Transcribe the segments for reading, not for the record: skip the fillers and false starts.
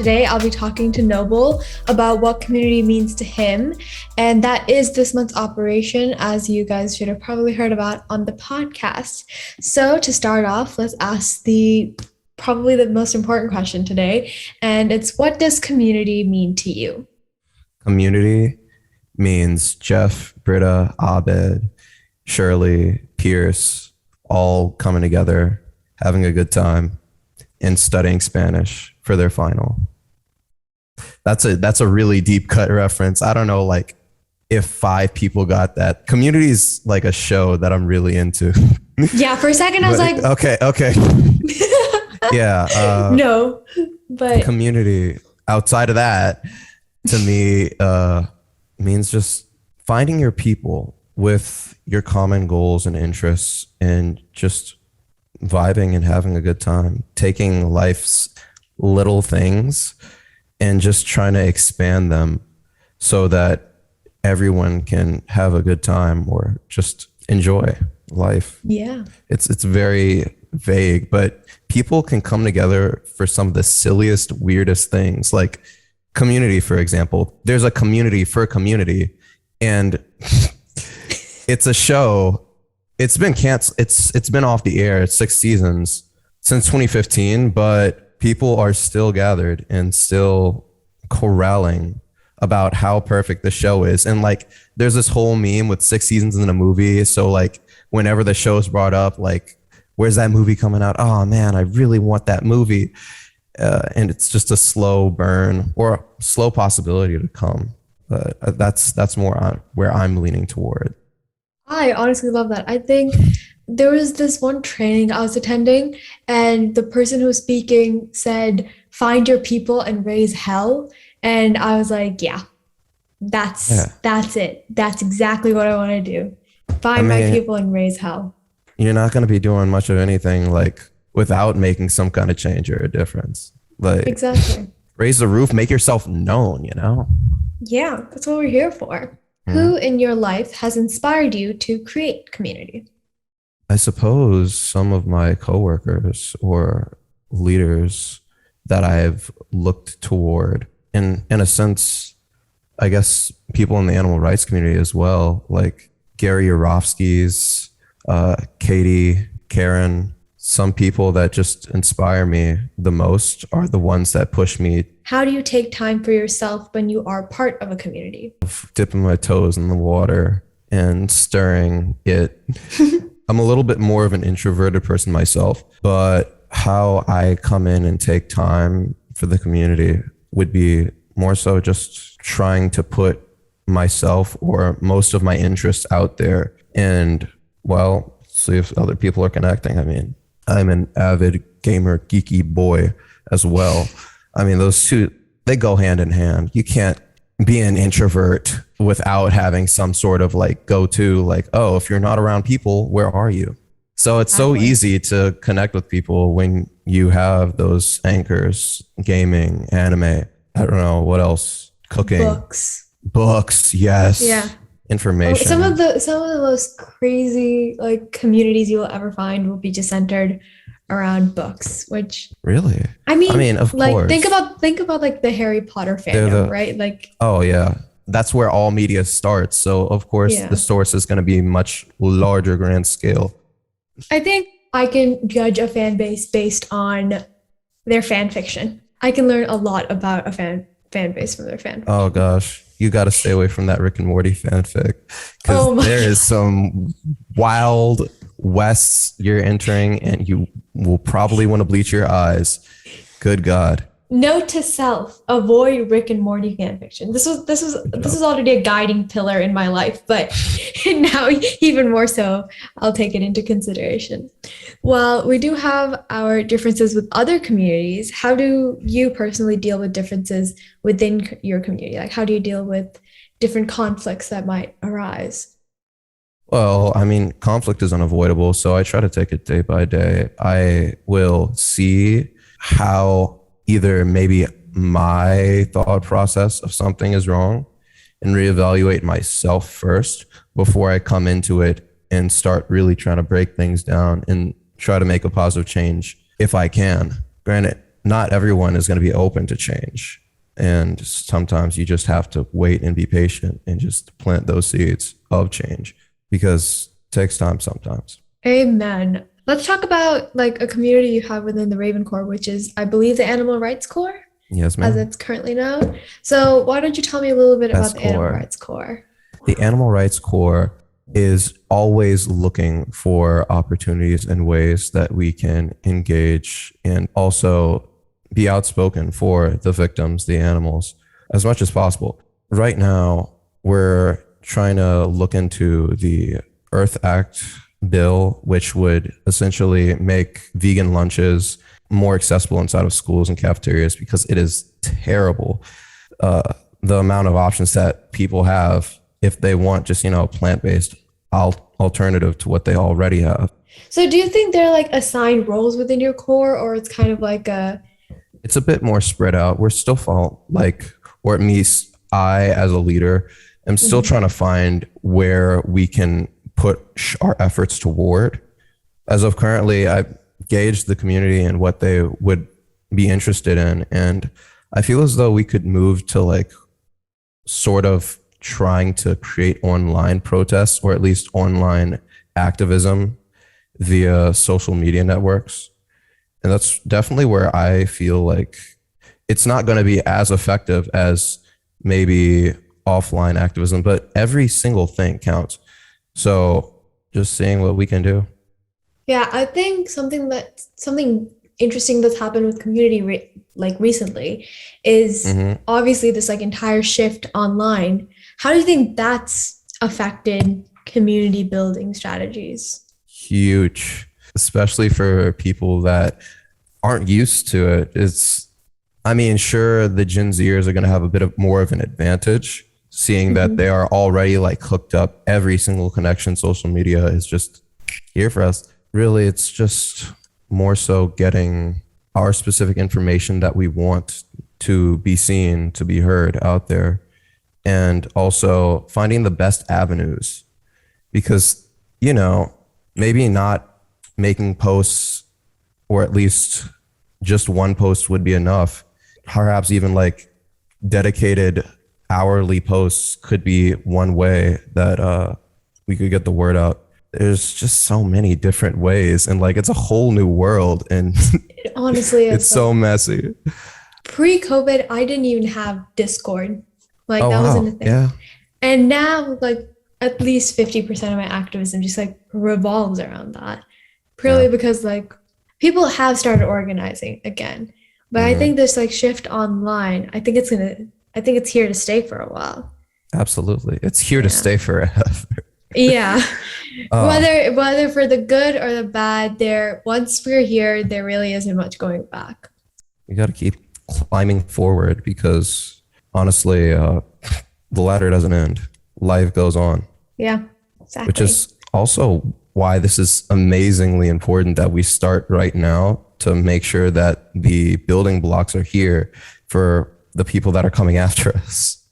Today, I'll be talking to Noahble about what community means to him. And that is this month's operation, as you guys should have probably heard about on the podcast. So to start off, let's ask probably the most important question today. And it's, what does community mean to you? Community means Jeff, Britta, Abed, Shirley, Pierce, all coming together, having a good time, and studying Spanish for their final. That's a really deep cut reference. I don't know, like, if 5 people got that. Community is like a show that I'm really into. Yeah, for a second I was like, okay. Yeah. no, but community outside of that, to me, means just finding your people with your common goals and interests and just vibing and having a good time, taking life's little things and just trying to expand them so that everyone can have a good time or just enjoy life. Yeah. It's very vague, but people can come together for some of the silliest, weirdest things, like community, for example. There's a community for community, and it's a show. It's been canceled. It's been off the air. It's 6 seasons since 2015, but people are still gathered and still corralling about how perfect the show is. And like, there's this whole meme with 6 seasons in a movie. So like, whenever the show's brought up, like, where's that movie coming out? Oh man, I really want that movie. And it's just a slow burn or slow possibility to come. That's more where I'm leaning toward. I honestly love that. I think there was this one training I was attending, and the person who was speaking said, find your people and raise hell. And I was like, yeah, that's it. That's exactly what I want to do. Find my people and raise hell. You're not going to be doing much of anything like without making some kind of change or a difference. Like, exactly. Raise the roof, make yourself known, you know? Yeah, that's what we're here for. Who in your life has inspired you to create community? I suppose some of my coworkers or leaders that I've looked toward. In a sense, I guess people in the animal rights community as well, like Gary Yourofsky's, Katie, Karen. Some people that just inspire me the most are the ones that push me. How do you take time for yourself when you are part of a community? Dipping my toes in the water and stirring it. I'm a little bit more of an introverted person myself, but how I come in and take time for the community would be more so just trying to put myself or most of my interests out there and, well, see if other people are connecting. I mean, I'm an avid gamer, geeky boy as well. I mean, those two, they go hand in hand. You can't be an introvert without having some sort of like go-to, like, oh, if you're not around people, where are you? So it's so easy to connect with people when you have those anchors, gaming, anime, I don't know, what else? Cooking. Books, yes. Yeah. Information. Some of the most crazy like communities you will ever find will be just centered around books, which really, I mean, of like, course. Think about like the Harry Potter fandom, right? Like, oh yeah, that's where all media starts. So of course, the source is going to be much larger, grand scale. I think I can judge a fan base based on their fan fiction. I can learn a lot about a fan base from their fan fiction. Oh gosh. You got to stay away from that Rick and Morty fanfic, because there is some wild wests you're entering and you will probably want to bleach your eyes. Good God. Note to self, avoid Rick and Morty fanfiction. This was already a guiding pillar in my life, but now even more so, I'll take it into consideration. While we do have our differences with other communities, how do you personally deal with differences within your community? Like, how do you deal with different conflicts that might arise? Well, I mean, conflict is unavoidable, so I try to take it day by day. I will see how either maybe my thought process of something is wrong and reevaluate myself first before I come into it and start really trying to break things down and try to make a positive change if I can. Granted, not everyone is going to be open to change. And sometimes you just have to wait and be patient and just plant those seeds of change because it takes time sometimes. Amen. Let's talk about like a community you have within the Raven Corps, which is, I believe, the Animal Rights Corps, Yes, as ma'am. it's currently known. So why don't you tell me a little bit about Best the Animal Corps. Rights Corps? The Animal Rights Corps is always looking for opportunities and ways that we can engage and also be outspoken for the victims, the animals, as much as possible. Right now, we're trying to look into the Earth Act bill, which would essentially make vegan lunches more accessible inside of schools and cafeterias because it is terrible. The amount of options that people have if they want just, plant-based alternative to what they already have. So do you think there are like assigned roles within your corps, or it's kind of like It's a bit more spread out. We're still or at least I, as a leader, am still trying to find where we can put our efforts toward. As of currently, I've gauged the community and what they would be interested in. And I feel as though we could move to like sort of trying to create online protests or at least online activism via social media networks. And that's definitely where I feel like it's not going to be as effective as maybe offline activism, but every single thing counts. So just seeing what we can do. Yeah, I think something interesting that's happened with like recently is obviously this like entire shift online. How do you think that's affected community building strategies? Huge, especially for people that aren't used to it. Sure, the Gen Zers are going to have a bit of more of an advantage seeing that they are already like hooked up. Every single connection, social media is just here for us. Really, it's just more so getting our specific information that we want to be seen, to be heard out there, and also finding the best avenues because, maybe not making posts or at least just one post would be enough. Perhaps even like dedicated hourly posts could be one way that we could get the word out. There's just so many different ways and like it's a whole new world and It honestly is it's so messy. Pre-COVID, I didn't even have Discord. Like Oh, that wow. wasn't a thing. Yeah. And now like at least 50% of my activism just like revolves around that. Purely Yeah. because like people have started organizing again. But I think this like shift online, I think it's here to stay for a while. Absolutely. It's here to Yeah. stay forever. Yeah. Uh, Whether for the good or the bad, once we're here, there really isn't much going back. you got to keep climbing forward because honestly, the ladder doesn't end. Life goes on, Yeah, exactly. which is also why this is amazingly important that we start right now to make sure that the building blocks are here for the people that are coming after us.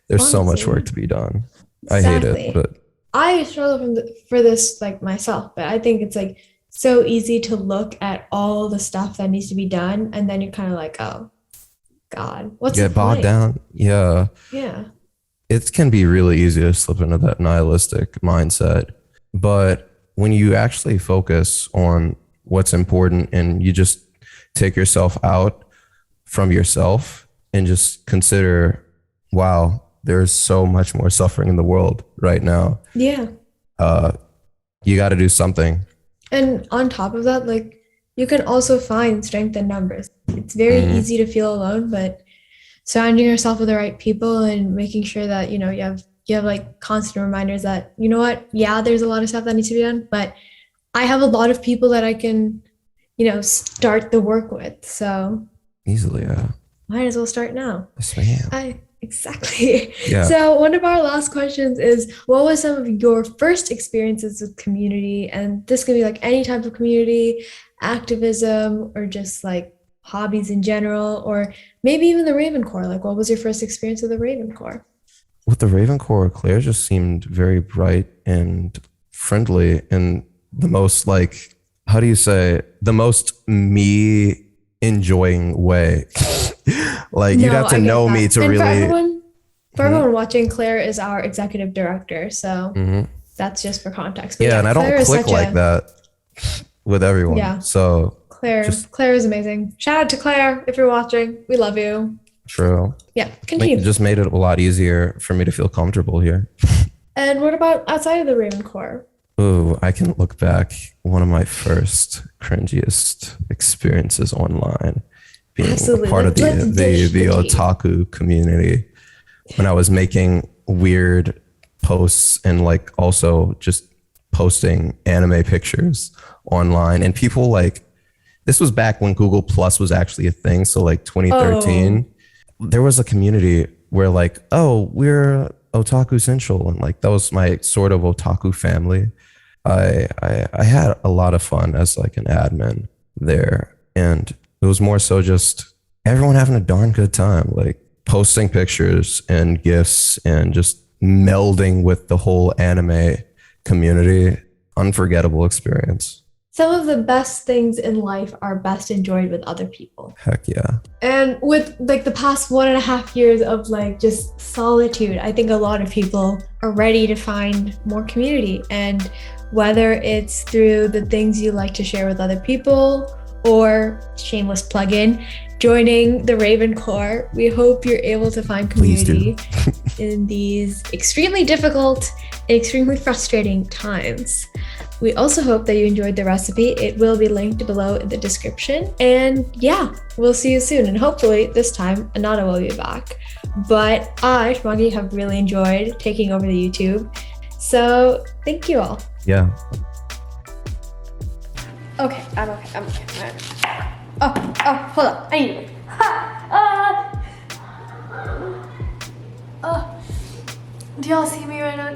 There's so much Honestly. work to be done. I hate Exactly. it, but I struggle for this like myself, but I think it's like so easy to look at all the stuff that needs to be done, and then you're kind of like, oh God, what's the get bogged point? down. Yeah. Yeah. It can be really easy to slip into that nihilistic mindset. But when you actually focus on what's important and you just take yourself out from yourself and just consider, wow, there's so much more suffering in the world right now. Yeah. Uh, you got to do something. And on top of that, like you can also find strength in numbers. It's very easy to feel alone, but surrounding yourself with the right people and making sure that, you have like constant reminders that, you know what, yeah, there's a lot of stuff that needs to be done, but I have a lot of people that I can, start the work with. So Easily, yeah. might as well start now. Yes, ma'am. Exactly. Yeah. So one of our last questions is, what was some of your first experiences with community? And this could be like any type of community, activism, or just like hobbies in general, or maybe even the Raven Corps. Like, what was your first experience with the Raven Corps? With the Raven Corps, Claire just seemed very bright and friendly and the most like, how do you say, the most me enjoying way. Like you'd No, have to I get know that. me to And really. for everyone watching, Claire is our executive director. So Mhm. that's just for context. But Yeah, and I don't Claire is click such like that with everyone. Yeah. So Claire is amazing. Shout out to Claire if you're watching. We love you. true. Yeah, continue. Just made it a lot easier for me to feel comfortable here. And what about outside of the Raven Core? Ooh, I can look back one of my first cringiest experiences online, being Absolutely. a part of Let's dish the the tea. otaku community, when I was making weird posts and like also just posting anime pictures online, and people like, this was back when Google Plus was actually a thing, so like 2013. There was a community where like, oh, we're otaku central, and like that was my sort of otaku family. I had a lot of fun as like an admin there, and it was more so just everyone having a darn good time, like posting pictures and gifs and just melding with the whole anime community. Unforgettable experience. Some of the best things in life are best enjoyed with other people. Heck yeah. And with like the past 1.5 years of like just solitude, I think a lot of people are ready to find more community. And whether it's through the things you like to share with other people or shameless plug-in, joining the Raven Core, we hope you're able to find community in these extremely difficult and extremely frustrating times. We also hope that you enjoyed the recipe. It will be linked below in the description. And yeah, we'll see you soon. And hopefully this time Anana will be back. But I, Shubhangi, have really enjoyed taking over the YouTube. So thank you all. Yeah. Okay, I'm okay. Oh, hold on. I need to move. Do y'all see me right now?